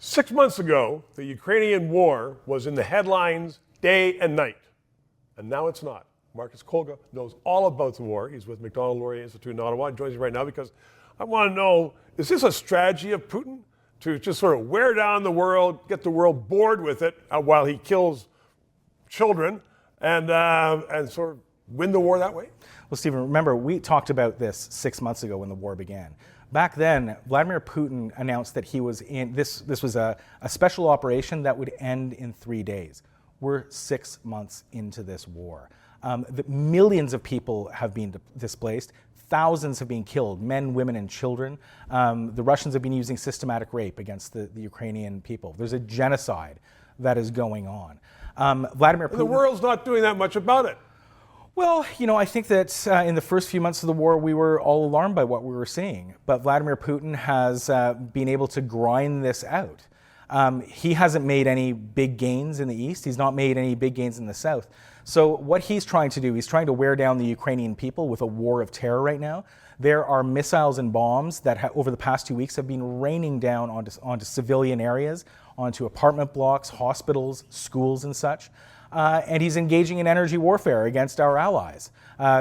6 months ago, the Ukrainian war was in the headlines day and night, and now it's not. Marcus Kolga knows all about the war. He's with Macdonald Laurier Institute in Ottawa. He joins me right now because I want to know, is this a strategy of Putin to just sort of wear down the world, get the world bored with it while he kills children and sort of win the war that way? Well, Stephen, remember, we talked about this 6 months ago when the war began. Back then, Vladimir Putin announced that he was in, this was a special operation that would end in 3 days. We're 6 months into this war. Millions of people have been displaced. Thousands have been killed, men, women, and children. The Russians have been using systematic rape against the Ukrainian people. There's a genocide that is going on. Vladimir Putin... The world's not doing that much about it. Well, you know, I think that in the first few months of the war, we were all alarmed by what we were seeing. But Vladimir Putin has been able to grind this out. He hasn't made any big gains in the east. He's not made any big gains in the south. So what he's trying to do, he's trying to wear down the Ukrainian people with a war of terror right now. There are missiles and bombs that over the past 2 weeks have been raining down onto civilian areas, onto apartment blocks, hospitals, schools and such. And he's engaging in energy warfare against our allies,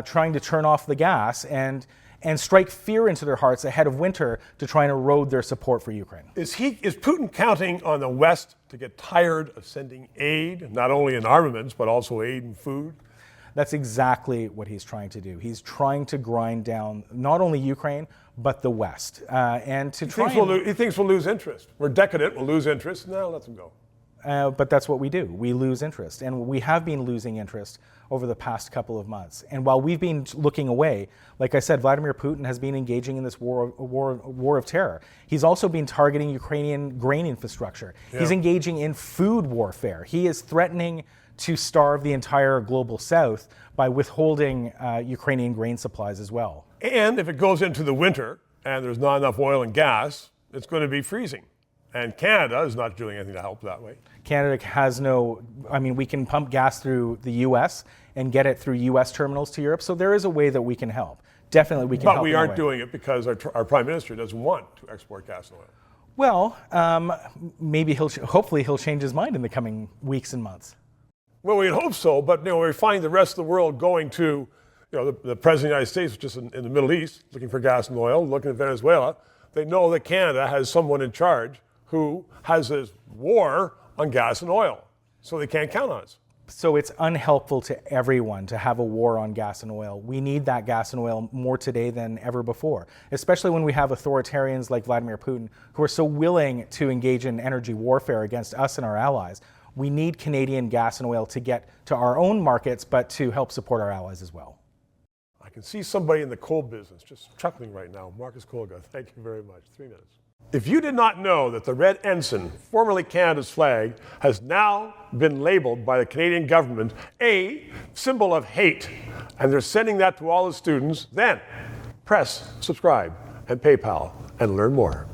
trying to turn off the gas and strike fear into their hearts ahead of winter to try and erode their support for Ukraine. Is Putin counting on the West to get tired of sending aid, not only in armaments, but also aid in food? That's exactly what he's trying to do. He's trying to grind down not only Ukraine, but the West. And to he thinks we'll lose interest. We're decadent, we'll lose interest. Now let them go. But that's what we do. We lose interest. And we have been losing interest over the past couple of months. And while we've been looking away, like I said, Vladimir Putin has been engaging in this war of terror. He's also been targeting Ukrainian grain infrastructure. Yeah. He's engaging in food warfare. He is threatening to starve the entire global south by withholding Ukrainian grain supplies as well. And if it goes into the winter and there's not enough oil and gas, it's going to be freezing. And Canada is not doing anything to help that way. Canada has no, I mean, we can pump gas through the U.S. and get it through U.S. terminals to Europe. So there is a way that we can help. Definitely we can help. But we aren't doing it because our Prime Minister doesn't want to export gas and oil. Well, maybe hopefully he'll change his mind in the coming weeks and months. Well, we'd hope so, but we find the rest of the world going to, the President of the United States, which is in the Middle East, looking for gas and oil, looking at Venezuela. They know that Canada has someone in charge who has this war on gas and oil, so they can't count on us. So it's unhelpful to everyone to have a war on gas and oil. We need that gas and oil more today than ever before, especially when we have authoritarians like Vladimir Putin who are so willing to engage in energy warfare against us and our allies. We need Canadian gas and oil to get to our own markets, but to help support our allies as well. I can see somebody in the coal business just chuckling right now. Marcus Kolga, thank you very much. 3 minutes. If you did not know that the red ensign, formerly Canada's flag, has now been labeled by the Canadian government a symbol of hate, and they're sending that to all the students, then press subscribe and PayPal and learn more.